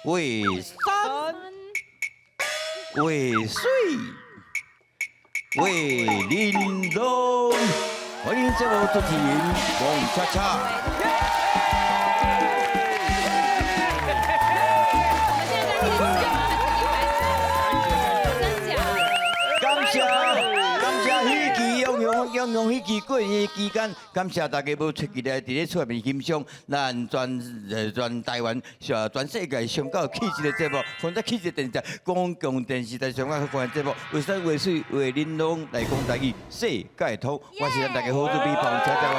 为山，为水，为林东。欢迎节目主持人王恰恰。用迄期过年期间，感谢大家要出期来伫咧厝内面欣赏咱全台湾、全世界上够气质的节目，或者气质电视台、公共电视台上较好看的节目，为山为水为玲珑来讲台语，世界通。我是咱大家好主编彭恰恰我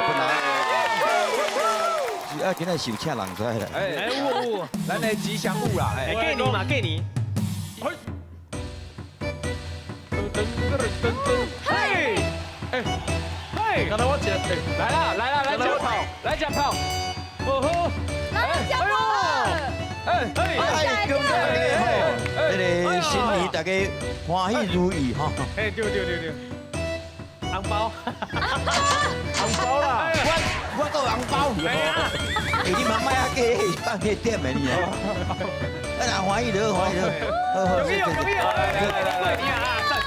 本人。啊，今仔受请人出来啦。有，咱的吉祥物啦，给你嘛，给你。嘿，嘿，刚才我捡，来啦，来夹炮，来夹炮，哦吼，来夹炮，恭喜大家吼，这个新年大家欢喜如意哈。哎，对，红包，红包啦，我都有红包。哎呀，你妈卖啊给放去点的你啊？啊，欢喜的，欢喜的，容易，来，你啊，赞。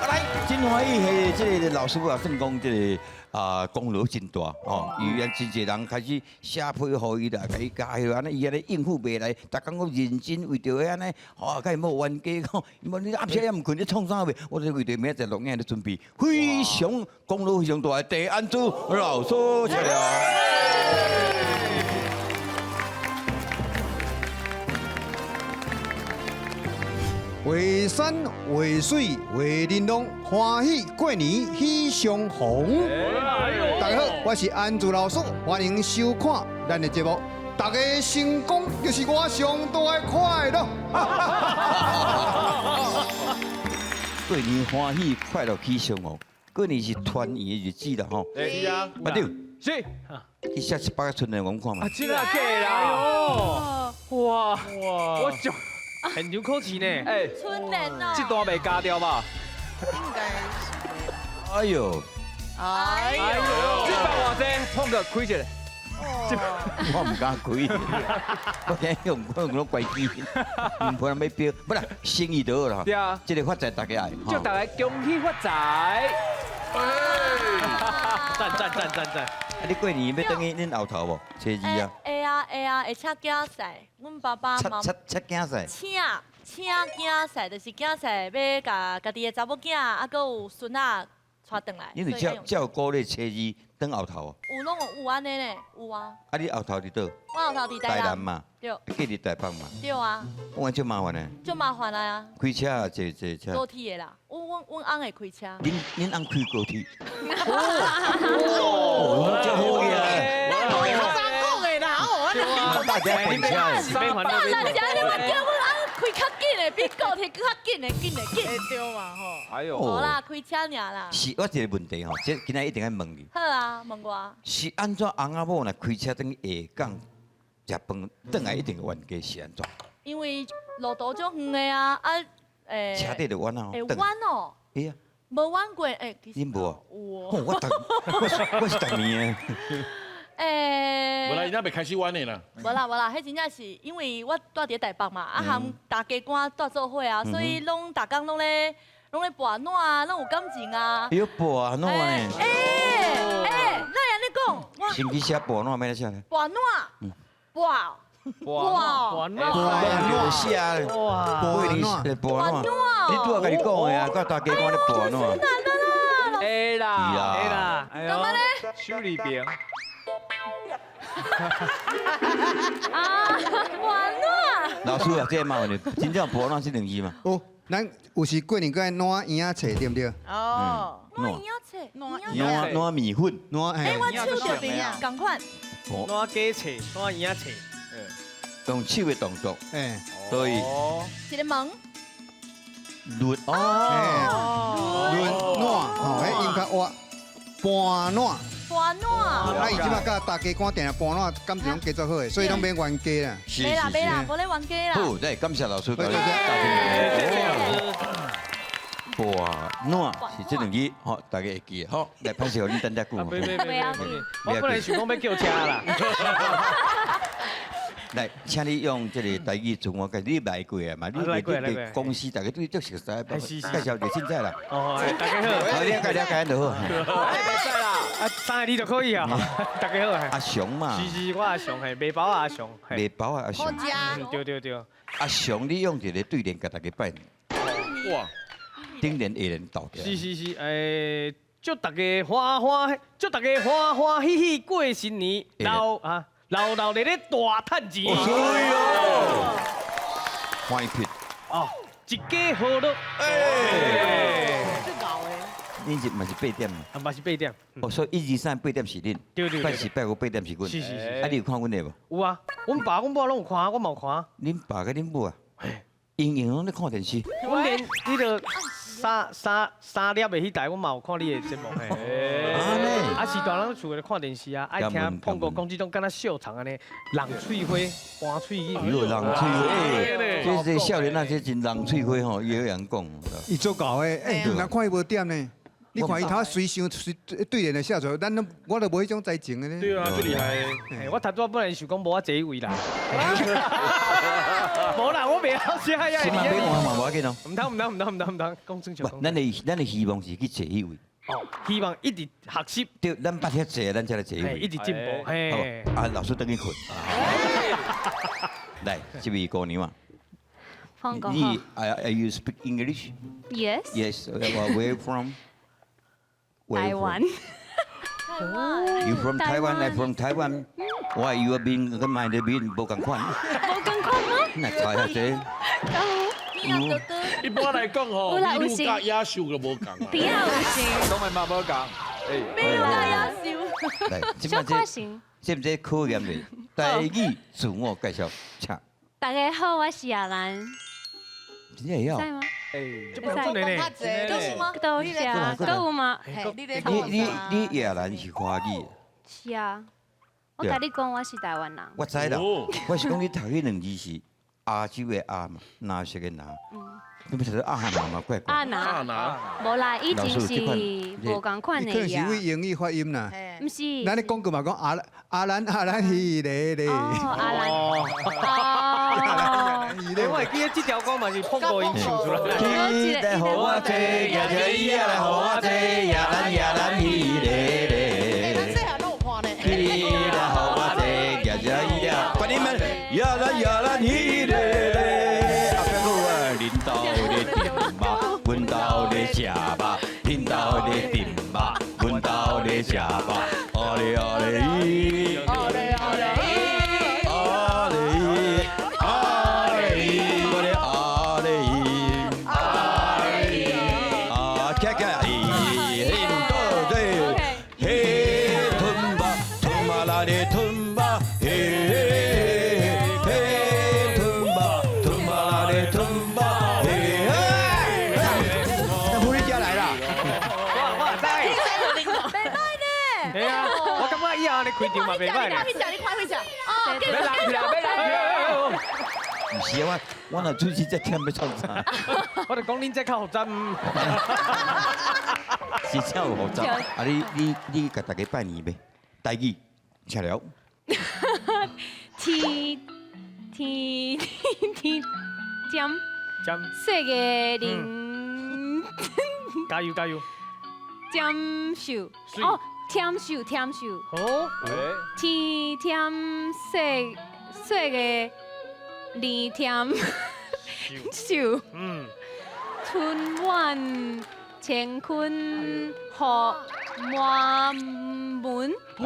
来，真欢喜，嘿，这个老师傅啊，算讲这个功劳真大哦。伊安真侪人开始写批予伊啦，甲伊加油，安尼伊安尼应付袂来，逐工我认真为着安尼，哦，甲伊莫冤家讲，无你暗时也毋困，你创啥话？我为着明仔载录影咧准备，非常功劳非常大，第安组老师出了。为山为水为玲珑，欢喜过年喜相逢。大家好，我是安祖老师，欢迎收看咱的节目。大家成功就是我上大的快乐。过年欢喜快乐喜相逢，过年是团圆的日子啦吼。是啊，阿弟，是，你下次8月春的我们看嘛。真啊假啦？哇，我就很牛口气呢，哎，春联哦，这段未加掉吧？应该是。哎呦，哎呦，这把偌济，碰个开一下。我唔敢开，我惊用我怪机，唔可能要标，不啦，生意就好啦。对啊，这个发财大家爱。祝大家恭喜发财！赞。啊，你过年要等于恁后头无？初二啊。会啊，会请囝赛，阮爸爸妈妈七囝赛。请囝赛，就是囝赛要甲家己的查某囝，啊，搁有孙仔带转来。你就照鼓励初二等后头哦。有拢有安尼呢，有啊。啊，你后头伫倒？我后头伫台南。台南嘛。对。隔伫台北嘛。对啊。我就麻烦呢。就麻烦了呀。开车啊，坐车。高铁的啦，阮翁会开车。恁翁开高铁。哦，真好呀。大家变车。那人家你嘛叫阮翁开较紧的，比高铁更较紧的，紧。对嘛吼。哎呦，无啦，开车尔啦。是，我一个问题吼，这今仔一定要问你。好啊，问我。是安怎翁仔某若开车等下港食饭，转来一定冤家是安怎？因为路途足远的啊，车底就冤啊，会冤哦。哎呀，无冤过，其实恁无啊？有哦，我是逐年的。诶，无啦，伊那袂开始玩的啦。无啦，迄真正是因为我住伫台北嘛，啊含大家官住做伙啊，所以拢逐工拢咧跋暖啊，拢有感情啊。有跋暖呢？那样你讲，我先去写跋暖，要来写呢？跋暖，跋就写哇，跋暖，你拄仔甲你讲的啊，甲大家官咧跋暖。会啦，是啊会啦，哎干嘛呢？修理饼。啊，跋暖。老师啊，这嘛问题，真正跋暖是两字嘛？哦，咱有时过年该暖圆仔册对不对？哦，暖饮册，暖米粉，暖哎，我手着边啊，共款。暖鸡翅，暖鸭翅，用手的动作，哎，所以一个门，润哎，哦，润暖，吼，迄应该活搬暖。跋暖。啊，伊即马甲大家官定搬暖，感情拢加足好诶，所以拢免冤家啦。是没啦，无咧冤家啦。好，对，感谢老师教你对跋暖是这两字，好，大家会记的，好，来拍摄互你等下句。我本来想讲要叫车啦，来，请你用这个台语自我介绍，你来过啊嘛？你来过来过对公司大家对足熟悉，是介绍就凊彩啦。哦，大家好，好，了解就好。啊，三个字就可以啊。大家好，阿雄嘛，是，我阿雄，系面包阿雄，面包啊阿雄，对。阿雄你用一个对联给大家拜年，哇，顶年下年到的。是，祝大家祝大家欢欢喜喜过新年，老日咧大赚钱。欢迎品，哦，一家好乐。哎，恁是嘛是8点嘛？啊，嘛是8点。哦，所以1、2、3 8点是恁，对。拜4、拜5、8点是阮。是。啊，你有看阮的无？有啊，阮爸阮母拢有看，我嘛有看。恁爸甲恁母啊，永拢咧看电视。阮连迄个三粒的迄台，我嘛有看你的节目嘿。啊，是大人厝咧看电视啊，爱听碰过讲这种敢若笑场安尼，人喙花，换喙语。哟，人喙花，这少年啊，这真人喙花吼，也有人讲。伊做搞的，人看伊无点呢。你看伊头随想随对联的写出来，我都无迄种才情的呢。对啊，最厉害。我头拄本来想讲无我坐位啦。无啦，我袂晓写呀。先嘛别换嘛，无要紧哦。唔通，讲正常。咱的希望是去坐迄位。哦，希望一直学习。对，咱捌遐坐，咱才来坐迄位。一直进步。嘿。好，啊，老师等你困。来，这位姑娘啊。你 Are you speak English? Yes. Yes. Where from? Taiwan. You from Taiwan? I from Taiwan. Why you are being 跟买的比无共款？无共款吗？那猜下这。一般来讲吼，你愈甲野兽就无共啊。比较有型。拢系嘛无共。没有啦，要修。来，小可型。这不这考验的？台语自我介绍，请。大家好，我是亚兰。真的要。在吗？这不准的呢。都是吗？都是啊，都有吗？你越南是华语的。是啊。我甲你讲，我是台湾人。我知啦，我是讲你读迄2字是亚洲的亚嘛，拿色的拿。你不是阿拿嘛？怪怪。阿拿。无啦，以前是无共款的伊可能是呀。为英语发音啦。唔是。咱咧讲过嘛，讲阿兰希咧。哦，阿兰。我会记得这条歌嘛是碰过音唱出来。记得好我坐，呀呀呀来好我坐，呀兰希咧咧。这还弄看呢。记得好我坐，呀呀，把你们呀兰希咧咧。阿哥我领导咧点吧，阮导咧食吧，领导咧点吧，阮导咧食吧，阿咧阿咧伊。开场嘛，袂歹咧。你快讲。哦，别人。唔是啊，我若出去再听要创啥？我就讲恁这较复杂。是真有复杂。啊，你甲大家拜年呗？台语，请了。天尖，世界零。加油！尖秀。哦。添秀，好，天添世个年添秀，春晚乾坤贺满门。在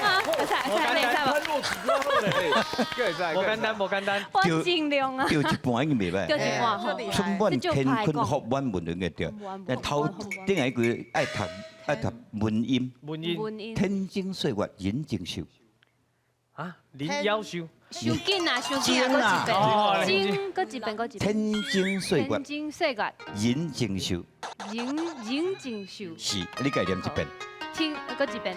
吗？无简单。我尽量啊。掉一半已经袂歹。掉一半吼。春晚乾坤福满门应该对。但头顶下一句爱读文音。天津岁月人情秀。啊，林夭寿。收紧啊，收紧啊，搁一遍。天津岁月人情秀。人情秀。是，你概念一遍。搁一遍。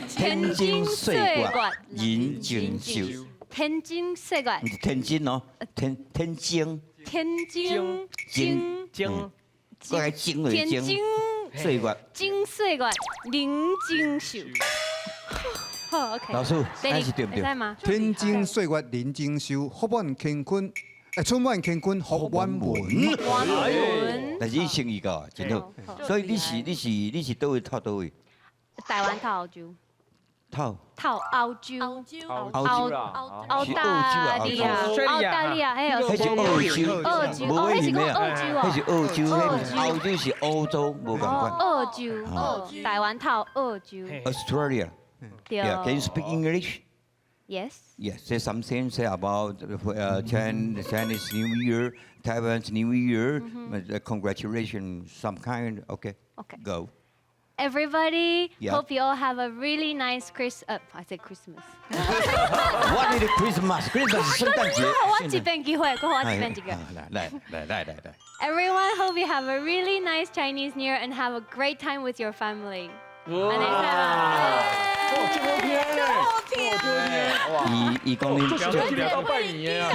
天津岁月人情秀。天津岁月。天津哦，天津。过来精岁月。金岁月人情秀。好，OK。老师，咱是对不对？会使吗？天经岁月人经寿，福满乾坤，春满乾坤福满门。王文，但是伊生意个真好，所以你是倒位套倒位台湾套澳洲，套套澳洲，澳洲，澳洲啦，澳大利亚，澳大利亚，还有迄是澳洲，澳洲，无哦，迄是迄咩啊？讲澳洲迄是哦，澳洲，澳洲是欧洲，无共款。澳洲，台湾套澳洲， Australia, 对 yeah. Can you speak English? ，yes， Yes. Say something. Say about Chinese New Year, Taiwan's New Year. Congratulations. Some kind. Okay. OK。 Go. Everybody, Yeah. hope you all have a really nice I said Christmas。 What is Christmas? Christmas 是圣诞节。我一遍机会，我一遍一个。来。 Everyone, hope you have a really nice Chinese New Year and have a great time with your family。安尼伊讲你要拜年啊！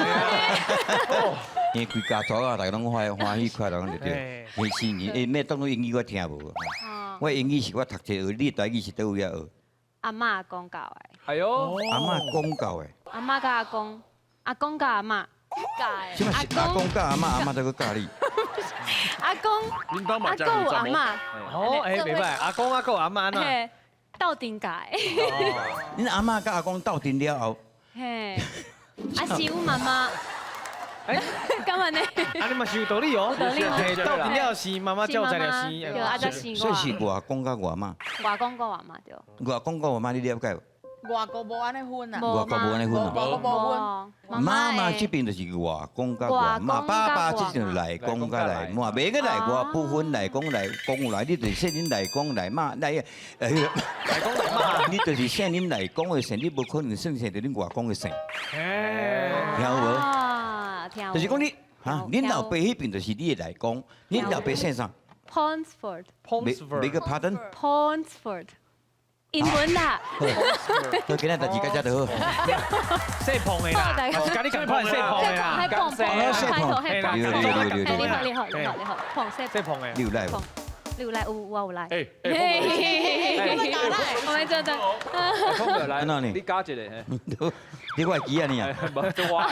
因为规家族啊，大家拢欢喜快乐就对。每新年，咩当作英语我听无。我英语是我读册学，你台语是倒位啊学？阿嬷讲教的，哎呦，阿嬷讲教的。阿嬷甲阿公，阿公甲阿嬷，即嘛是阿公教阿嬷，阿嬷才去教你。阿公阿公有阿嬷，哦，哎，明白，阿公阿公阿妈呢？嘿，斗阵教的，恁阿嬷甲阿公斗阵了后，嘿，啊是阮妈妈，哎，干嘛呢？啊，你嘛是有道理哦。有道理哦嘿到底了是妈妈叫在了是，对，啊就是所以是我，外公甲外妈。外公甲外妈对，外公甲外妈你了解无？外国无安尼分啊，外国无安尼分啊。外国无分。妈妈这边就是外公甲外妈，爸爸这边内公甲内妈，袂个内外不分内公内公有内，你就是说恁内公内妈内内公内妈，你就是说恁内公的姓，你无可能算成着恁外公的姓，听有无？啊，听有。就是讲你哈，恁老爸迄边就是你的内公，恁老爸姓啥？ Ponsford， 每个 pardon？ Ponsford， 英文啦。好，今日代志到遮就好。细碰的啦，是甲你共款细碰的啦，还碰碰，开头还碰，你好，碰细碰的。你有来无？你有来，我有来。哎嘿嘿嘿嘿嘿，我们做的。碰过来，安怎呢你加一个，你我记啊你啊。无做我。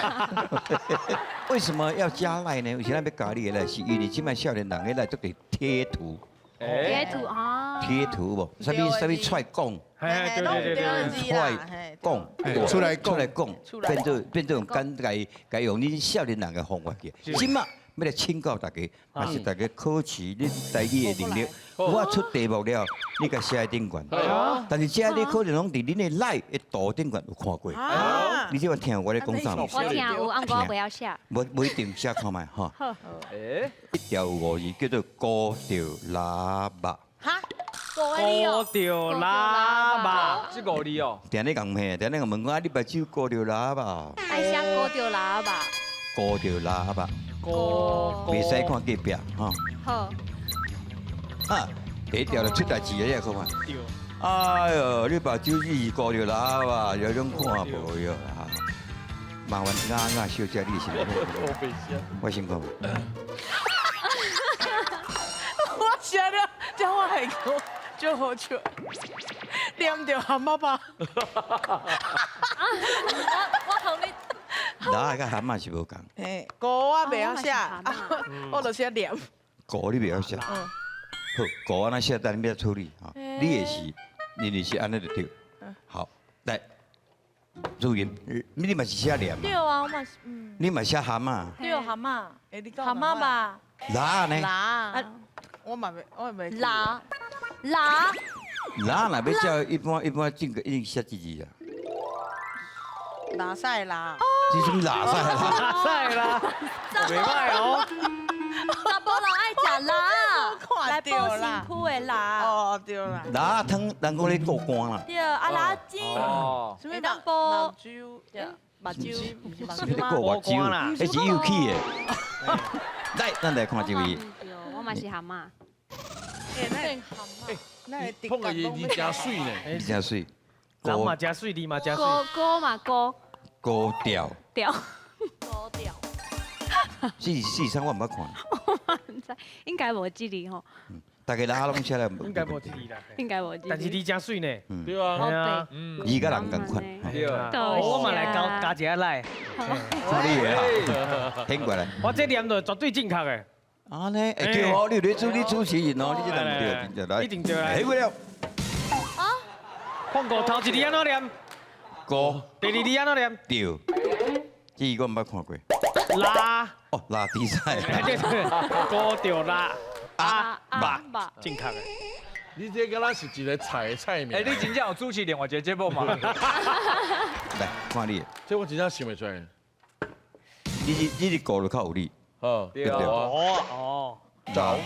为什么要加赖呢？为什么要加你的赖？是因为现在少年人的赖都给贴图，贴图啊，贴图无？啥物踹讲，哎，对对对对。踹讲，出来讲，变做用该用你少年人的方法去。今嘛要来请教大家，还是大家考试你台语的能力。我出题目了，你甲写在顶悬。但是这你可能拢伫恁的赖的图顶悬有看过。你这有听我咧讲啥无？我听有，按我不要写。无一定写看卖哈。哎，一条有五字叫做高调喇叭。哈，高高调喇叭，这五字哦，定咧讲嘿，定咧讲问我啊，你目睭高调喇叭？爱写高调喇叭，高调喇叭，高袂使看隔壁哈。好，啊，第一条就出代志了，你看看。调。哎呦，你目睭是高调喇叭，有种看无哟哈。麻烦小姐，你是我先讲。我写了，这我系讲就好笑，念着蛤蟆吧。我同你。喇甲蛤蟆是无共，嘿，歌我袂晓写，我就写念。歌你袂晓写。好，歌安那写，等你要处理哈。你也是，你是安尼就对。好，来，注意，你嘛是写念嘛？对啊，我嘛是，你嘛写蛤蟆？对蛤蟆，哎，你讲蛤蟆？吧，喇呢？啦，我袂。拉，喇若要叫一般正个一定写几字啊？拉塞啦。这什么喇塞啦？赛啦，袂歹哦。查甫人爱食拉，来看到报啦辛苦的拉。哦，对啦。喇汤人讲咧过关啦。对，啊拉筋，哦，什么会当老煲，酒？对，目睭，目你睭过目睭，那是有气的。来，咱来看这位。我嘛是蛤蟆。哎，那碰个眼睛真水呢。你真水。人嘛真水，你嘛真水。高嘛高高调。调，高调。四三我唔捌看。我唔知，应该无这里吼。大家拉拢起来，应该无一字啦，应该我记得。但是你真水呢，对啊，係啊，伊甲人共款，对啊，我嘛来加一下来，做你的啊，挺过来。我这念就绝对正确的，啊呢，哎对哦，你主持人哦，你这人对，真正来。一定对来下过了，碰过头一字安怎念？歌第二字安怎念？对，这个我捌看过。拉，哦，拉比赛。对对，高调拉吧，正确的。你这敢若是一个菜名。哎，你真正有主持另外一个节目吗？来，看你的，这我真正想袂出来。你的歌就较有力，哦，对啊对啊，哦，走。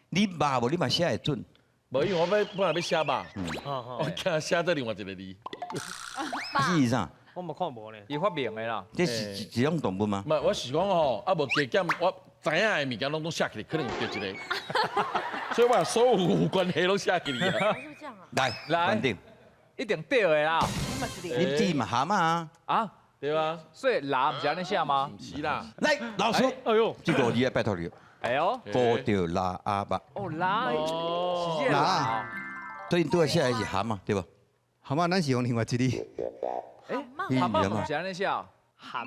你骂无你嘛写会准。无因为我本来要写吧，哦我惊写到另外一个字。这是啥？我冇看无呢。伊发明的啦。这是一种动物吗唔？係，我是讲吼，啊无加减，我知影的物件拢写起来，可能有对一个。所以我把所有有关系拢写起来。是不是这样啊？来，来反正一定对的啦。你这嘛蛤蟆啊？啊，对吧？所以拉不是安尼写吗？唔是啦，来，老师，哎呦，这个字要拜托你，哎呦，高调拉阿巴，哦拉，哦是这个拉所以你对写的是蛤蟆，对不？蛤蟆咱是用另外一字，一哎，你蛤蟆你不是安尼写。含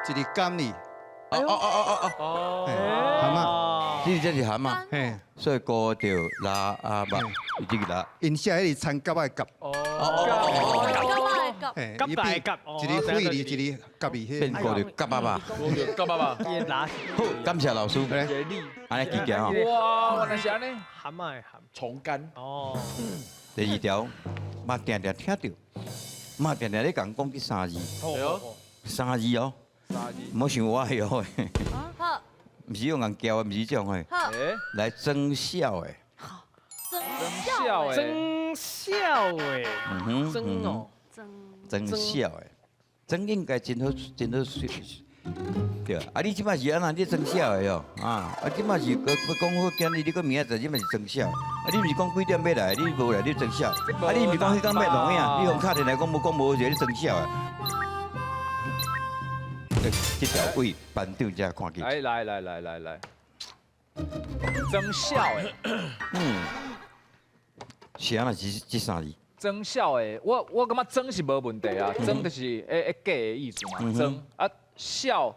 字甘哩，哦哦哦哦哦，哦，蛤这是蛤蟆，蟆，嘿，所以高调拉阿巴，这个拉，因写迄个参甲的甲，哦，嘿，甲大的甲一个肺里，一个甲里，变高调夹巴巴。我就干爸爸。伊拉好，感谢老师，来学历。安尼记起哦。哇，原来是安尼。含嘛的含。重干。哦，第二条，嘛定定听到，嘛定定咧讲讲这三字，好好好。三字哦，啥字？唔好想我的哦，好，唔是用人教的，唔是这种的，好，哎，来增效的，真笑哎。真笑诶，嗯哼，真哦，真增效的，增应该真好，真好水，对啊，你即摆是安那，你增效的哦，啊即摆是要讲好今日你个明仔载，即摆是增效，你毋是讲几点要来，你无来你增效，你毋是讲迄天要录影，你用敲电来讲无无一个你增效的。这条位班长才看见。来，真笑哎，嗯，是安那是这三字。真笑哎，我感觉真是无问题啊，真就是假的意思嘛，真啊笑，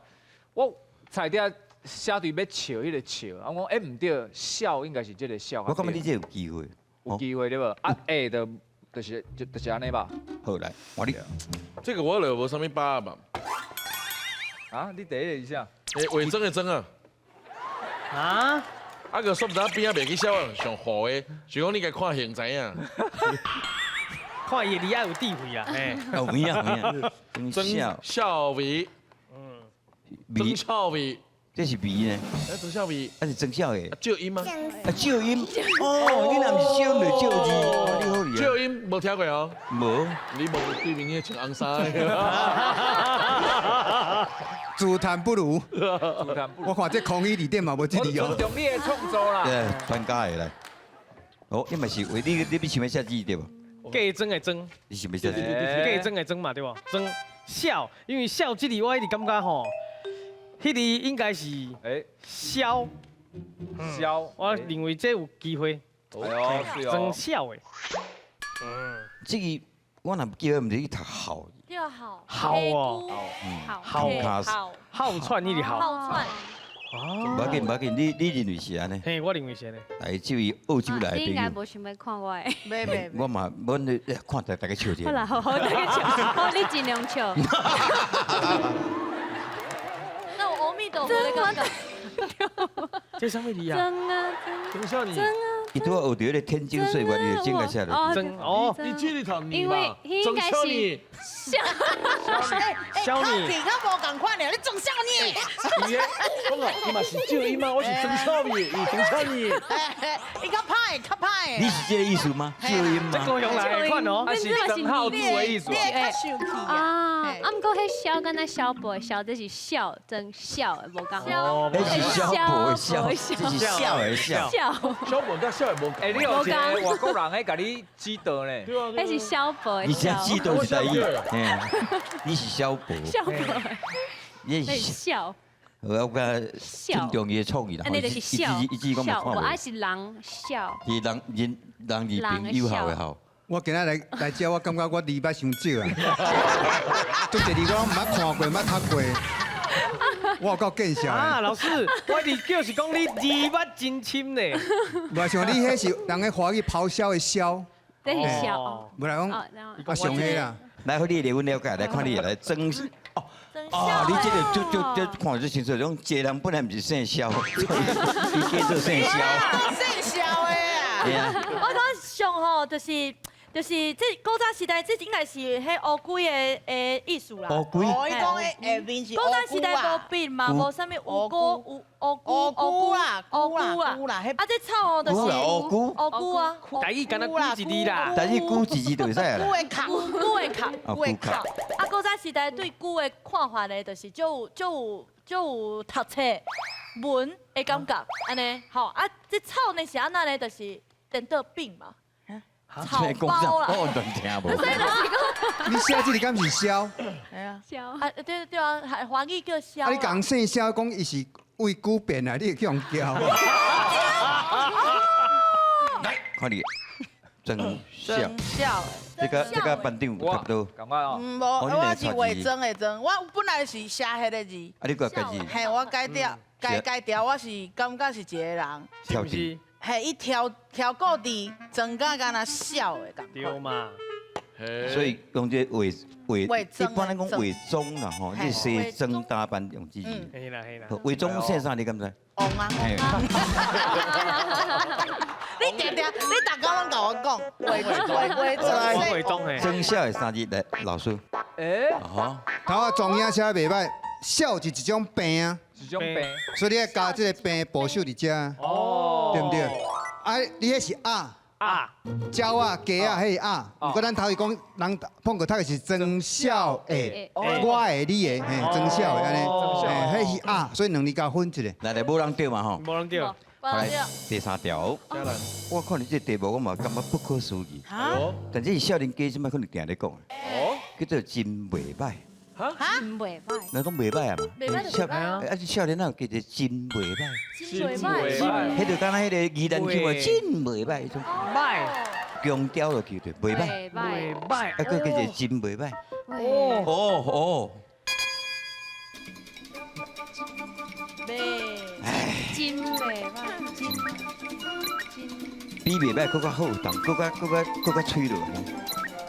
我菜底写对要笑迄个笑，啊我讲唔对，笑应该是这个笑。我感觉你这有机会。有机会对不？啊就是安尼吧。好来，我你这个我了无啥物把握嘛。啊，你第一个一下。诶，伪装的装啊，啊，啊个说不定边仔袂去写上好的，是讲你该看形知影。看伊你爱有智慧啦，嘿，有影有影，增增效效味，增味，效味，这是味呢，哎，增效味，那是增效的。啊，照音吗？啊，照音哦，你若毋是照音就照字，哦你好厉害。照音无听过哦，无，你无对面迄穿红衫的。自叹不如。自叹不如我看这空气里点嘛无这我里哦尊。重你的创作啦。对，专家的来。哦，你嘛是为你要想要写字对无？假真的真，你想要写字？假真的真嘛对不？真笑，因为笑这里我一直感觉吼，迄里应该是哎，笑，笑，我认为这有机会，哎呦，是真哦。笑的，这个我若记得毋是去读好，第二好，好哦好，好卡斯。好，好串迄里好，好串，无要紧无要紧，你认为是安尼？嘿，我认为是呢。来，这位澳洲来的你应该朋友，无想要看我的。没，我嘛，我咧看大家笑者好。啦，好，大家笑，好，你尽量笑。那我阿弥陀佛的感觉，这上面字啊，真啊，增效你，伊拄学到迄个天津岁月，你就真个写落。真哦你这里头你因为吧，增应该是效你，笑你你看无共款的，你总像你。伊个，我讲，伊嘛是照音嘛，我是增效你，伊增效你。你较歹，较歹。你是这个意思吗？照音吗？这个用来看哦，啊是真好字的意思你。会较生气啊。啊，啊，毋过迄笑跟那小博笑，这是笑，真笑的，无共。哦，那是小博的笑，小这是笑的笑。笑，小本甲小的无哎，你有一个外国人喺甲你指导呢。对啊，那是小博的你现在笑，记都是在意，嘿，你是小博，小博，你那是是笑，我甲尊重伊的创意啦。安尼就是笑一直讲笑，无看无。我爱是人笑。是人二朋友好的好。我今仔来这，我感觉我字捌伤少啊。做一字我拢毋捌看过，毋捌读过。我有够见笑啊，的。老师，我的就是讲你字捌真深呢。我想你迄是人个华语咆哮的笑，这是笑。哦无来讲哦，然后啊上迄啦。来，互你了阮了解，来看你来真哦。真哦，笑你这个欸就看最清楚，种一个人本来毋是姓肖，你叫做姓肖。姓肖的啊。对啊，我讲上吼，就是这古早时代，这应该是迄乌龟的意思啦。乌龟，哦，伊讲的下面是古早时代无笔嘛，无啥物乌龟、乌龟啦，乌龟啊。龟啦，迄啊，这草吼就是乌啦乌龟，乌龟啊，台语敢若古一字啦。但是古一字就会使啦。龟的壳，龟的壳。啊，龟壳。啊，古早时代对龟的看法咧，就是就有读册文的感觉，安尼吼啊，这草呢是安那咧，就是电到饼嘛，草包啦。我乱听无。所以就是讲，你写这个敢是笑？哎呀，笑。啊，对对啊，华语叫笑啊，你讲姓肖，讲伊是为古变来，你会去用叫？来，看你真笑。真笑的。这个班长差不多。感觉哦，我是伪装的装，我本来是写迄个字，啊，你个家己嘿，我改掉，改掉，我是感觉是一个人，跳题。嘿，伊挑个字，装甲敢若笑的感觉。对嘛？所以用这伪，一伪装般来讲伪装啦吼，你西装打扮用这字。嘿啦嘿啦。伪装姓啥你敢知？王啊！嘿你定定，你大家拢甲我讲，伪装我会装嘿。真笑的三字来，老师。哎，哈，头啊，状元写得袂歹，笑是一种病啊，是种病，所以你要加这个病部首伫遮，哦。对不对？啊，你迄是啊。啊，鸟啊，鸡啊，迄是啊。不过咱头一讲，人碰过读的是真笑的，我的你的，嘿，真笑的安尼，嘿，迄是啊，所以两字加分一个。来无人对嘛吼。无人对。来第三条，我看你这题目我嘛感觉不可思议，但这是少年家即摆可能定咧讲的，叫做真袂歹。真袂歹。那讲袂歹啊嘛，袂歹就少袂歹啊啊是少年啊叫做真袂歹，真袂歹，迄就敢若迄个宜兰腔话真袂歹，种歹，强调就叫做袂歹，袂歹。歹。啊个叫做真袂歹。哦。哦，真袂歹。比袂歹更较好，但更较脆弱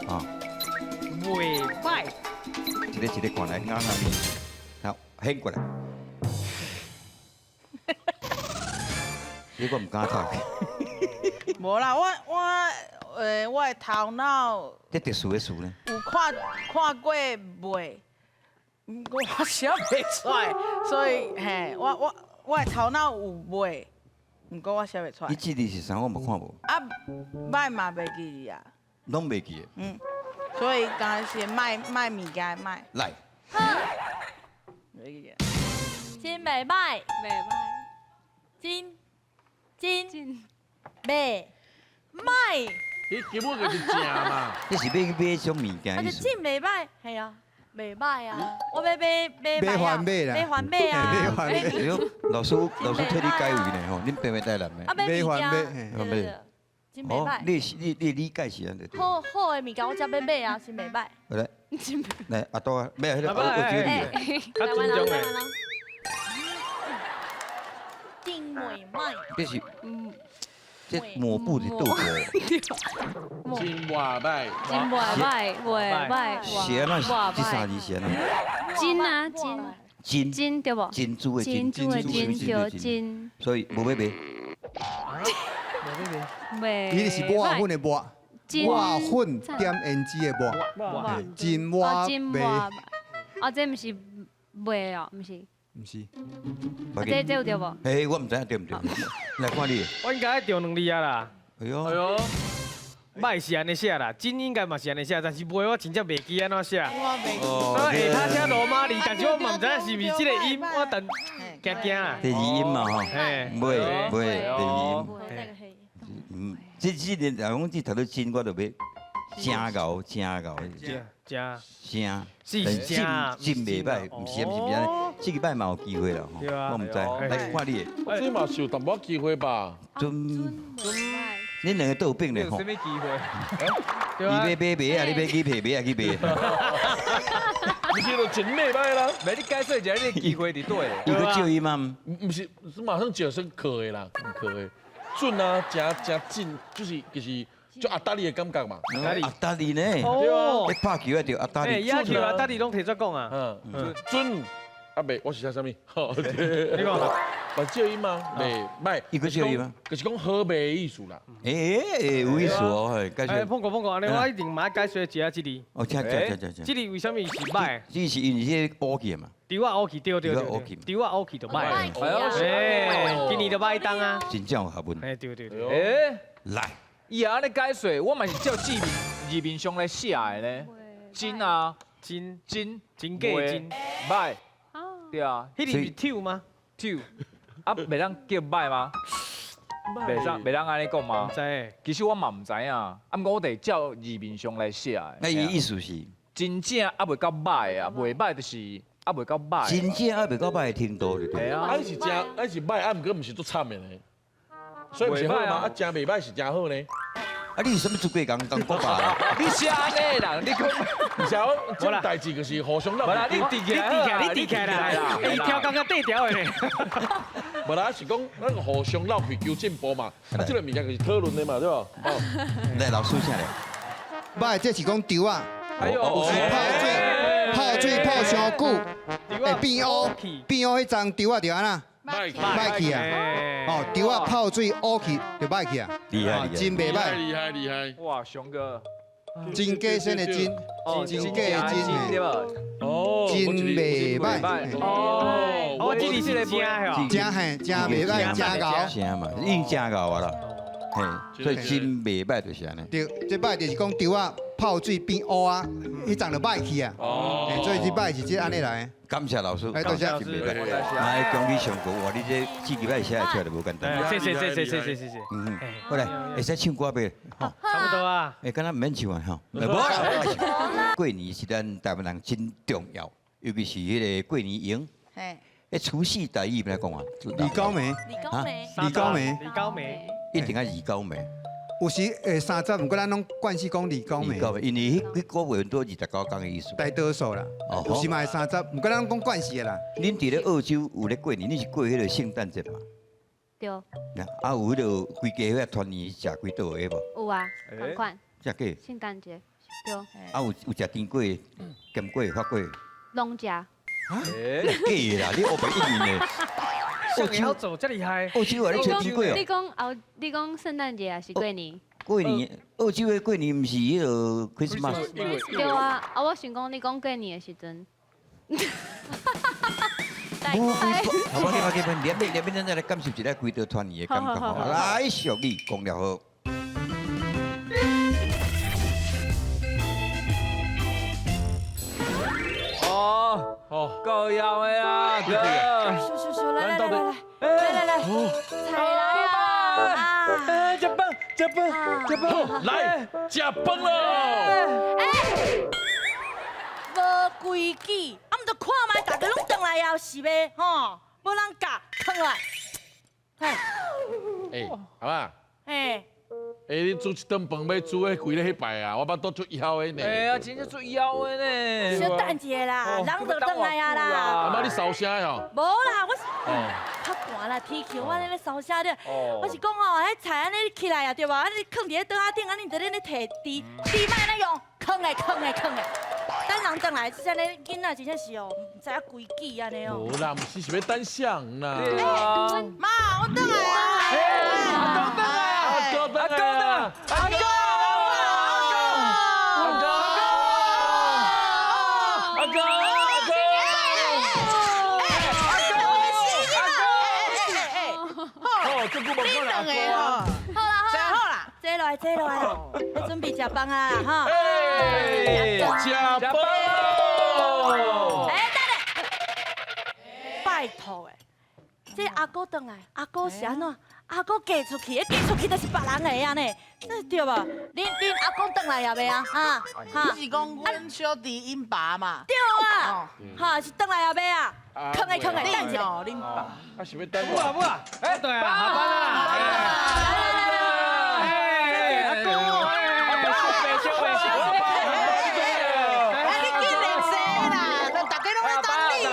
啊！袂歹。一个看来啱啱好，掀过来。你我唔敢读，无啦，我的头脑这特殊的事呢？有看过袂，毋过我写袂出来，所以嘿，我的头脑有袂，毋过我写袂出来。你这字是啥？我冇看无，啊，卖嘛袂记啊，拢袂记的。所以刚才是卖物件卖，来，袂记啊。真袂歹，袂歹。真真。袂歹，伊根本就是正嘛。这是买种物件啊就意思。真袂歹，系啊，袂歹啊，我要买买还买啦买还买啊，买还买哎呦，老师替你解围呢吼，恁爸爸带来没？啊买物件，买还买对对对，真袂歹。你理解是安尼。好好的物件，我才要买啊，真袂歹。来，真袂。来阿多啊，买迄个阿伯我觉得哎你。较尊重的。真袂歹，这是嗯。这抹布的豆腐，真话歹，真袂歹，袂歹。是安那这三字是安那？真啊，真。金真对不？珍珠的珍珠的珍对真。所以无要买。袂。伊是抹粉的抹，真抹粉点 ng 的抹，真抹真袂，抹。哦，这毋是袂哦，毋是。毋是。这有对无？哎，我唔知影对唔对。来看你。我应该着两字啊啦。哎呦。哎呦，歹是安尼写啦，真应该嘛是安尼写，但是袂我真正袂记安怎写。我袂记。哦所以下骹写罗马字，但是我嘛唔知影是毋是即个音，我等惊惊啦。第二音嘛吼。嘿，袂第二音。那个黑。这年人讲这读到真，我就要真牛，真牛，加真。是真加真袂歹，唔是唔是，这个摆嘛有机会啦，吼，对啊我唔知，来看你的，我这嘛是有淡薄机会吧？准，拜。恁两个都有病咧吼你有什，么机会？对啊你要买买啊，你要去买买啊去买，不是就真袂歹啦，没你解说一下，你的机会伫对。伊个叫伊嘛，不是马上就算课的啦，课的准啊，真紧，就是就阿达利的感觉嘛。阿达利呢，哦你，拍球啊就阿达哎，利，亚球啊，大地拢提出讲啊，准，啊袂，我是写啥物？你讲，嘛叫伊嘛，袂，伊个叫伊吗？就是讲好卖的意思啦。有意思哦，嘿，解哎，说，碰过，安尼我一定马解说一下这里，哦，这，这里为什么是歹？这是因为这个乌去嘛，丢啊乌去，对，丢啊乌去就歹，拜去啊！哎，今年就歹当啊，真正有学问，哎，对，哎，来，伊安尼解说，我嘛是照字面上来写的呢。真啊，真真真假真，歹，哦。对啊，迄里是跳吗？跳，啊，袂当叫歹吗？袂当安尼讲吗唔？知，其实我嘛唔知影，啊，毋过我得照字面上来写的。那伊意思是，真正啊袂到歹啊，袂歹就是啊袂到歹。真正还袂到歹的程度对不对？系啊啊，，是真，啊是歹，啊毋过毋是足惨的呢。所以毋是好嘛，啊真袂歹是真好呢。啊，你有什么做过讲国吧？你写安尼啦，你讲，而且我这种代志就是互相无啦，你让。滴你滴起来啦，哎，跳刚刚对调的呢，无啦，是讲咱互相绕开求进步嘛。啊，这个物件就是讨论的嘛，对吧？哦，来，老师下来，歹这是讲丢啊，还有有时泡水泡上久，会变乌，变乌迄张丢啊就安那歹歹去啊。哦，丢啊泡水乌去就歹去啊，厉害厉害真袂歹，厉害厉害。哇，熊哥，真假身的真，真假的真对吧？哦，真袂歹，哦，哦，这里是真的，真嘿真袂歹，真高。声嘛，已经真高啊啦，嘿，所以真袂歹就是安尼。对，这摆就是讲丢啊泡水变乌啊，迄张就歹去啊。哦嘿所以这摆是这安尼来的。感谢老师，哎多谢真袂歹，来恭喜上哥，哇，你这字几摆写出来就无简单。谢谢。嗯，好来，会使唱歌袂？吼，差不多啊。哎，敢若毋免唱啊，吼，无啦。过年是咱台湾人真重要，尤其是迄个过年迎，嘿，迄除夕大意来讲啊，李高梅李高梅，李高梅，一定要二高梅，有时会30，不过咱拢惯势讲李高梅，二高梅，因为迄个月份多29天的意思。大多数啦。哦有时嘛会30，不过咱讲惯势的啦。恁伫咧澳洲有咧过年，你是过迄个圣诞节嘛？对，啊，有迄个规家伙团圆食几道的无？有啊，同款，食过？圣诞节，对，啊，有食甜粿、咸粿、发粿，拢食。假的啦！你黑白一年的，像你要走这厉害，澳洲啊，你吹甜粿哦？你讲圣诞节还是过年？过年，澳洲的过年毋是迄个 Christmas，对啊，我想讲你讲过年的时阵。好吧，连面咱再来感受一下规道团圆的感觉吼。来，小丽讲了好。哦，够要的啊，哥，叔，来，菜来啊！加班，来食饭咯！无规矩，啊，毋着看卖，大家拢转来后是呗，吼，无人教，放来，哎，好吧，嘿，哎，你煮一顿饭要煮迄贵咧迄摆啊，我捌倒出枵的呢。哎呀，真正最妖的呢。小等者啦，人就转来啊啦。阿妈你烧啥哟？无啦，我是哦，较寒啦，天气我安尼咧烧啥的，我是讲吼，迄菜安尼起来啊，对吧？啊，你放伫咧桌仔顶，安尼在咧摕猪莫安尼用，放的。等人转来，真诶囡仔真正是哦，唔知影规矩安尼哦。无啦，毋是是要等相啦。妈，我倒来啊！阿公哦，这久无看啦，好啦，坐落来，要准备食饭啊啦，哈。食饭咯！等下，拜托诶，这阿哥转来，阿哥是安怎？阿哥嫁出去，嫁出去就是别人的安尼，这对无？恁阿公回来也未啊？哈你是讲阮小弟因爸嘛？对啊，哈是回来也未啊？坑的，等一下。哦，恁爸。啊是要等不啊不啊，哎对啊，下班了啦。哎，阿公，你紧点说啦，大家拢在等你啊。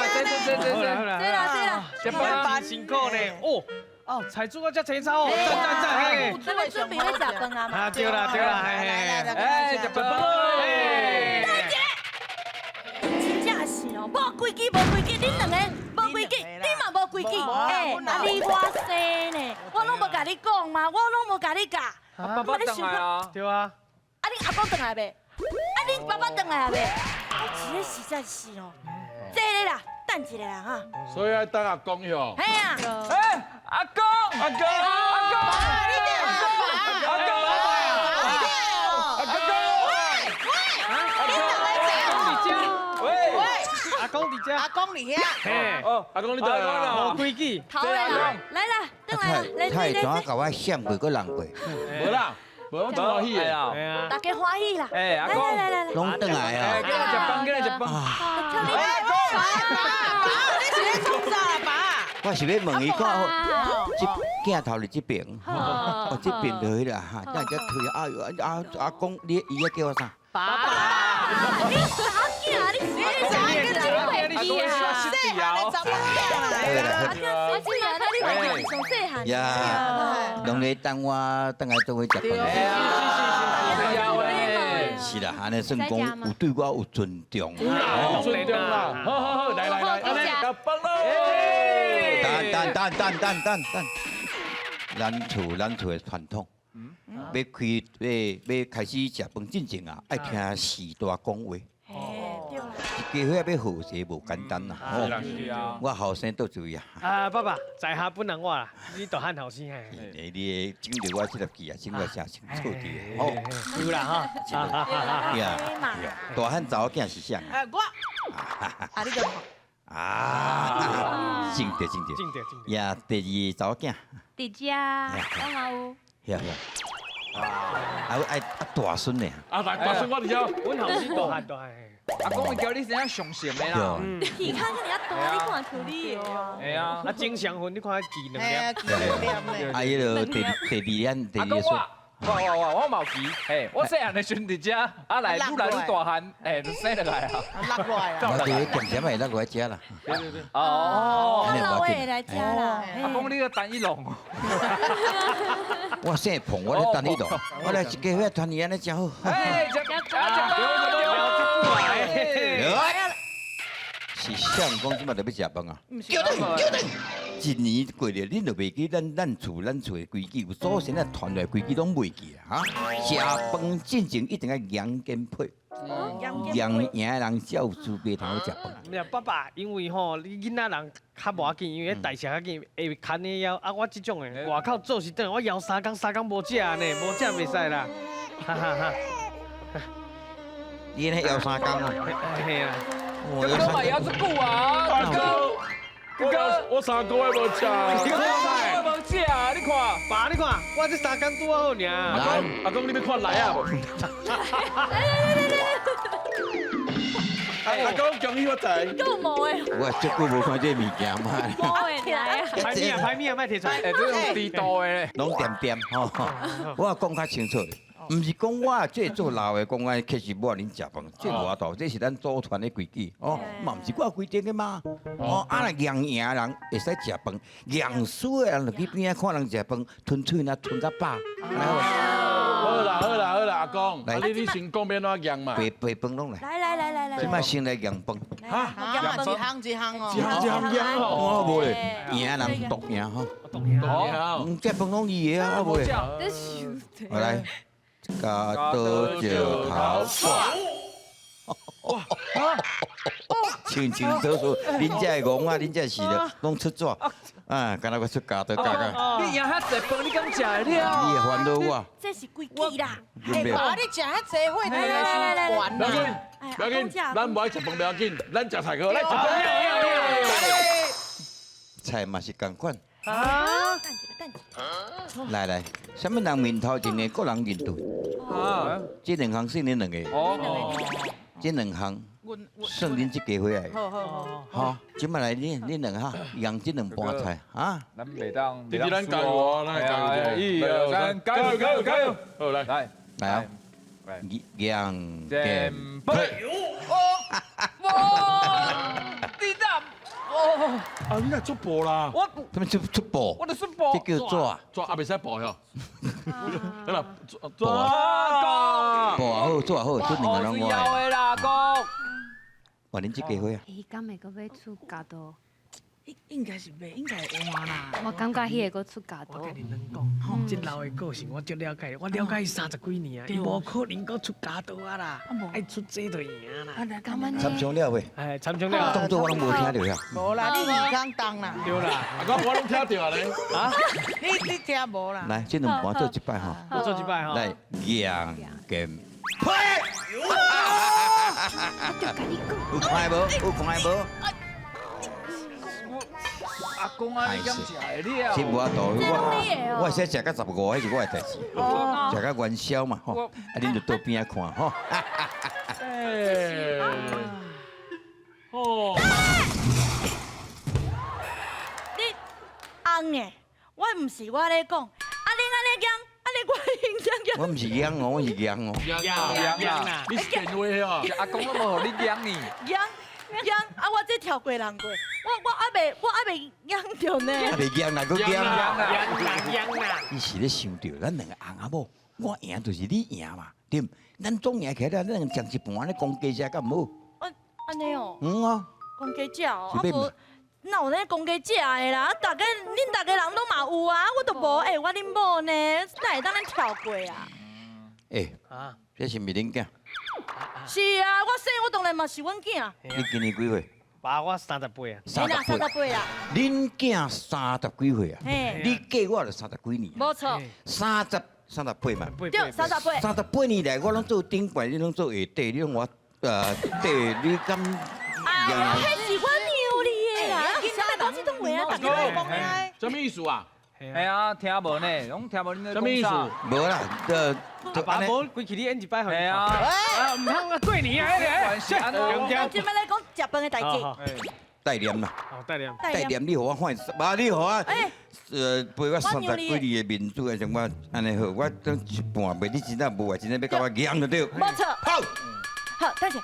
对啦，下班辛苦呢。哦，菜煮到这青草哦，赞。咱们准备要食饭啊嘛。啊对啦，哎，食饭哎。真正是哦，无规矩，恁两个无规矩，你嘛无规矩。哎，啊你我生呢，我拢无甲你讲嘛，我拢无甲你教。爸爸等来啊。对啊。啊恁阿公回来未？啊恁爸爸回来未？这个实在是哦，这个啦，等一下啦哈。所以要等阿公哟。嘿啊。哎，阿公，阿公伫遮。阿公你遐。嘿，阿公你等啊。无规矩。好来啦，等来啦，太怎甲我闪过，搁人过，无啦，无我真欢喜的。啊。哎呀。大家欢喜啦。哎，阿公。来，拢转来哎，啊！今日食饭，今日食饭。你是咧创啥啦，爸？我是要问伊看，这镜头是这边，哦，这边就迄啦哈，咱只推阿公，你伊要叫我啥？爸。你啥囝？你啥囝？你说是啊，你怎么我记得你嘛是上细汉。呀，拢咧等我，等下做伙食饭。是啦，安尼算讲有对我有尊重。好尊重啦，好，来，安尼食饭喽。等，咱厝的传统，要开始食饭之前啊，爱听士大讲话。对啦。一家伙要好势无简单啦。是啊。我后生倒注意啊。啊，爸爸，在下本人我啦，你大汉后生嘿。你整着我这粒记啊，整个写清楚啲。哦，有啦哈。呀，大汉查某囝是啥？我。啊，你就。啊，正着。呀，第二查某囝。伫遮，我嘛有。爱大孙呢。大孙我伫遮。阮后生大汉。阿公会叫你怎样上线的啦？你看这尔大，你看处理的。哎呀，啊，正常份你看记两粒。啊，迄个第二年，阿公我冇记，嘿，我细汉的时阵伫遮，啊来愈来愈大汉，哎，就生落来啊。落过来啊。我伫咸咸的那个食啦。哦。我老爷来吃啦。阿公你个单一龙。我姓彭，我咧等你咯。我来一家伙团圆安尼真好。哎，食是想讲即马就要食饭啊？叫等，一年过了，恁就袂记咱厝的规矩，有祖先啊传来规矩拢袂记啊！哈，食饭进前一定要养肩配，养赢的人才有资格通好食饭。呀，爸爸，因为吼，你囡仔人较无要紧，因为代谢较紧，会牵的腰。啊，我即种的，外口做是等我摇3工无食呢，无食袂使啦。哈哈哈。你那摇3工啊？嘿啊。哥哥嘛摇一久啊，哥哥，我3个月无食。你看，无食，你看，爸，你看，我这3工拄好尔。阿公，你要看来啊无？阿公恭喜发财。够无诶。我足久无看这物件嘛。无会来啊。排面啊，莫摕出来。哎，这种地道的咧。拢点吼，我讲较清楚咧。毋是讲我这做老的讲啊，其实无恁食饭，这无道，这是咱祖传的规矩哦，嘛毋是我规定的嘛。哦，啊，赢赢的人会使食饭，赢输的人就去边仔看人食饭，吞嘴那吞甲饱。好啦，阿公，你先讲要怎样嘛？白饭拢来。来。即摆先来赢饭。哈，一行哦。一行哦。我无咧，赢的人独赢吼。这饭拢伊的啊，我无咧。我来。加多少头清楚，恁这的戆啊，恁这是了，拢出纸啊，敢若我出加多加个。你赢遐济饭，你敢食得了？你会烦恼我？这是规矩啦。哎，爸，你食遐济会的是管不要紧，啦。不要紧，咱不爱食饭不要紧，咱食菜去，来食饭。菜嘛是共款。等一下。来来，什么人面头前的，个人认对，啊，这两项算恁两个，哦，这两项阮算恁这家伙来。好好好，好，今麦来恁两哈，用这两盘菜啊。咱袂当，弟弟咱加油哦，咱加油！ 1、2、3，加油加油加油！好来，来来啊，样点配。你咋？哦，啊，你来出步啦！我他们出步，我的顺波这叫抓抓啊，袂使步哟。好啦，步啊，啊，步啊好，抓啊好，这两个人我要的。的啦，公。哇，恁这家伙啊，伊敢会个要出加多？应该是袂，应该会换啦。我感觉伊会个出加多。我跟你两讲，吼，这老的个性我足了解，我了解伊30几年啊，伊无可能搁出假刀啊啦，爱出这就赢啦。干嘛呢？参详了未？哎，参详了，动作我拢无听到呀。无啦，你耳刚当啦，对啦，啊，我拢听到咧。啊，你听无啦？来，这两盘做一摆哈，我做一摆哈。来样跟配。有看无？有看无？阿公啊，你敢食会了？这无法度，我先食到15，迄是我的代志。食到元宵嘛，吼，啊，恁就到边仔看吼。哎，哦，你红的，我唔是我咧讲，啊恁安尼讲，啊恁我形象我毋是养哦，我是养哦。养啦，你是电话哦？阿公都无互你养呢。养啊！我这跳过人过，我还袂养着呢。啊，袂养啦，佮养。养啦，你是咧想着咱两个红阿某，我赢就是你赢嘛，对毋？咱总赢起来，咱两个将一盘咧公鸡食敢无？安尼哦，啊，公鸡食哦，啊是要无哪有咧公鸡食的啦？大家恁大家人都嘛有啊，我都无诶，我恁某呢，哪会当咱跳过啊？诶，啊，这是毋是恁囝？是啊，我生我当然嘛是阮囝，你今年几岁？爸我38啊。嘿啦30岁啦，恁囝30几岁啊？嘿，你嫁我就30几年，无错， 30嘛。对30岁。 38年来，我拢做顶摆，你拢做下底，你拢我底，你敢？哎呀，迄是我娘你的啦，啥物讲这种话啊？大家来讲啊！什么意思啊？哎呀，听无呢，拢听无恁在什么意思讲啥？无啦，阿爸无，规气你演一摆，哎呀，啊，唔通过年啊，关系安怎？咱即摆来讲食饭的代志，代念啦，好，带念。代念你互我换，无你互我哎，陪我30几年的面子的情况，安尼好，我等一半袂，你真正无啊，真正要甲我养就对。无错。好，好，等下，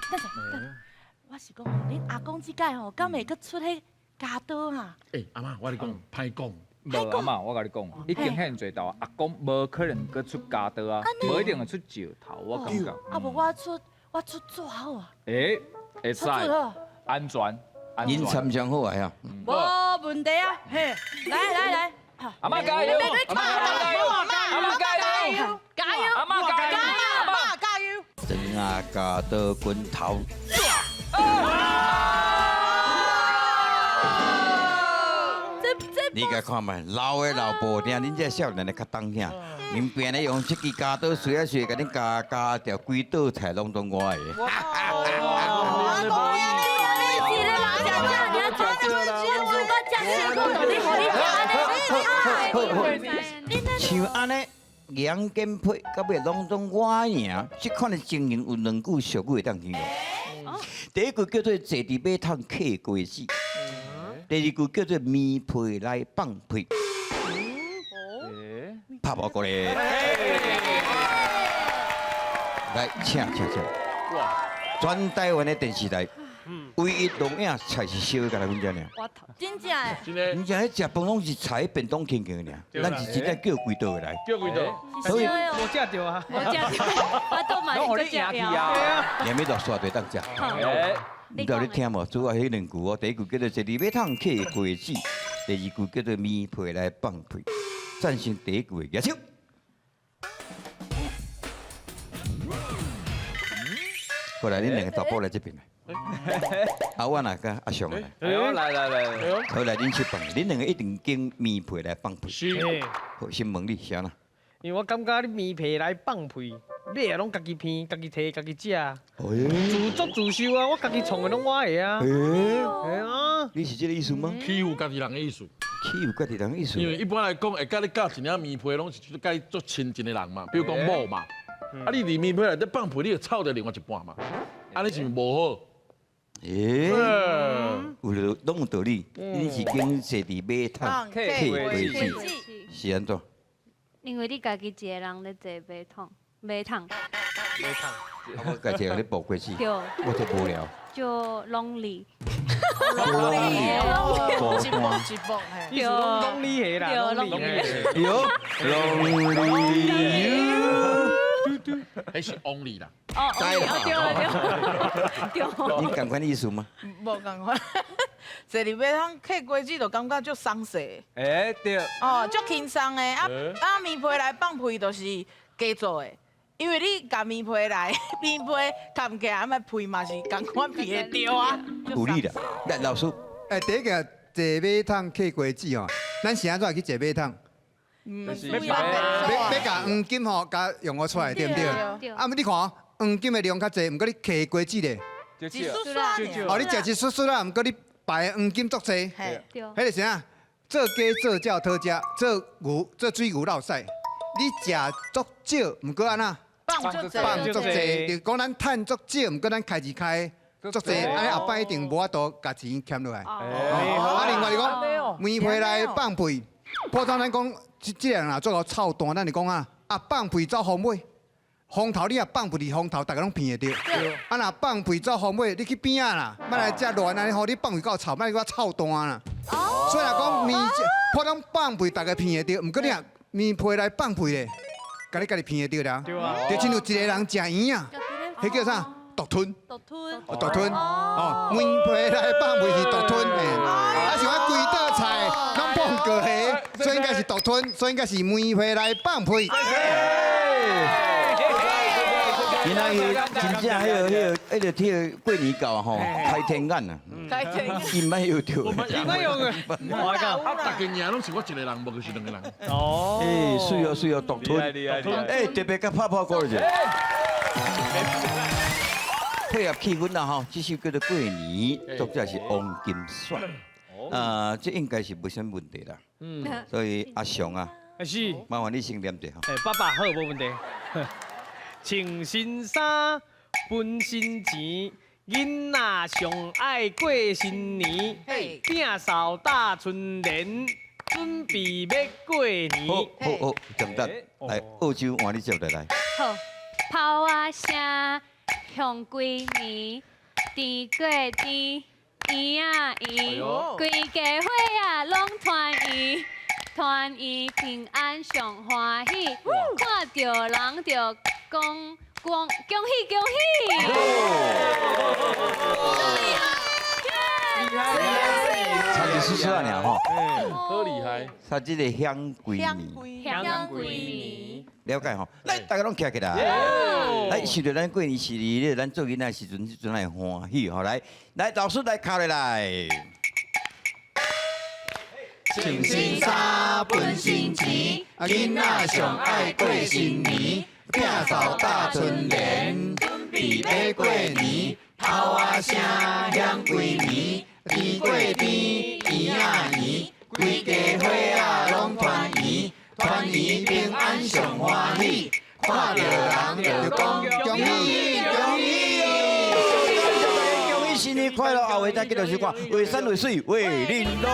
我是讲，恁阿公即届吼，敢会搁出迄加刀哈？哎，阿妈，我跟你讲，歹讲。无阿妈，我甲你讲，已经遐济头，阿公无可能搁出家刀啊，无一定会出石头，我感觉。啊无我出纸好啊，诶，会使出纸好，安全，安全。因参详好啊呀。无问题啊，嘿，来，阿妈加油！阿妈加油！阿妈加油！加油！阿妈加油！阿妈加油！真啊，加刀滚头。你甲看觅，老的老婆听，恁这少年的较当听，恁边咧用这支加刀水啊水，甲恁加条规道菜拢当我的。像安尼杨根配，到尾拢当我赢，这款的情形有两句俗语会当形容。第一句叫做坐伫马桶客瓜子，第二句叫做面皮来放屁。拍无过来，来请。哇！全台湾的电视台，唯一录影菜是烧的，甲咱阮遮尔。我头真正诶，真的你像迄食饭拢是菜便当轻轻尔，咱是真正叫几道的来。叫几道？所以我食着啊，我这样，我都买拢互一个你赢去料。啊！连尾落刷对当食。诶，你到底听无？主要迄两句哦，第一句叫做坐伫马桶客瓜子，第二句叫做面皮来放屁。战胜第一句的野手。过来，恁两个大宝来这边来。阿婉啊，甲阿雄来。哎呦，来，哎呦，好来，恁吃饭，恁两个一定经面皮来放屁。是。嘿，好，先问你啥啦？因为我感觉你面皮来放屁，买啊拢家己片，家己摕，家己食，哦自作自受啊！我家己创的拢我的啊。哎啊，你是这个意思吗？欺负家己人的意思。欺负家己人的意思。因为一般来讲，会甲你教一领棉被，拢是甲你做亲近的人嘛，比如讲某嘛。啊，你伫棉被内底放屁，你就臭着另外一半嘛，安尼是毋是无好？诶，拢有道理。你是经坐伫马桶客客过过节节，是安怎？因为你家己一个人咧坐马桶，我家己咧抱过去，对，我就无聊。就 lonely。一步一步，嘿。意思拢拢你的啦，对拢你的。有 lonely you，迄是 only 啦。哦，对了，你感款意思吗？无共款，坐伫马桶客过节就感觉足松势，哎对，哦，足轻松的。棉被来放屁就是加做的，因为你甲棉被来，棉被扛起来，安尼屁嘛是共款屁会掉啊。有理啦。来，老师，第一个坐马桶客过节吼，咱是安怎去坐马桶？要要甲黄金吼，甲用我出来，对不对？对啊，你看哦，黄金的量较济，毋过你客过节咧，就一束刷哦，你食一束束啦，毋过你摆黄金足济，嘿，对，迄个啥？做鸡做鸟讨食，做水牛落屎。你食足少，毋过安那放足济，放足济，就讲咱趁足少，毋过咱开一开足济，安尼后摆一定无法度甲钱欠落来。啊，另外是讲棉被来放屁，普通咱讲即个人若做到臭蛋，咱就讲啊，放屁走风尾，风头你若放屁伫风头，大家拢闻会着。啊，若放屁走风尾，你去边啊啦，莫来遮乱安尼吼，你放屁够臭，莫来我臭蛋啦。所以若讲普通放屁，大家闻会着，毋过你若棉被来放屁咧，家己闻会着啦。对啊。就亲像一个人食圆啊，迄叫啥？独吞。独吞。独吞。哦，棉被来放屁是独吞嘿。啊，像我规道菜拢放过下，所以应该是独吞，所以应该是棉被来放屁。今仔日真正迄个过年到吼，开天眼啊！开天伊毋捌有着。应该用的，我讲。啊，大家赢拢是我一个人，无就是两个人。哦。诶，水哦水哦，独吞。诶，特别甲泡泡歌者。配合气氛啦吼，这首叫做过年，作者是王金帅。这应该是无啥问题啦。所以阿雄啊，是。麻烦你先念者吼。爸爸好，无问题。穿新衫，分新钱，囡仔上爱过新年。摒扫大春联，准备要过年。好，简单。来，澳洲换你接落来。好，炮啊声，向归年，甜过甜，圆啊圆，规家伙啊拢团圆。团圆平安上欢喜，看到人就恭喜恭喜！差一丝丝啊，尔吼。好厉害！差这个香桂年，香归年，了解吼。来，大家拢站起来。来，想到咱过年是咧，咱做囡仔时阵，阵来欢喜吼。来，老师来敲来。穿新衫，分新钱，囡仔上爱过新年，摒扫大春联，准备要过年，炮啊声响归年，甜过甜，圆啊圆，规家伙啊拢团圆，团圆平安上欢喜，看到人就讲恭喜恭喜。恭喜新年快乐！后回再继续看，为山为水为恁路。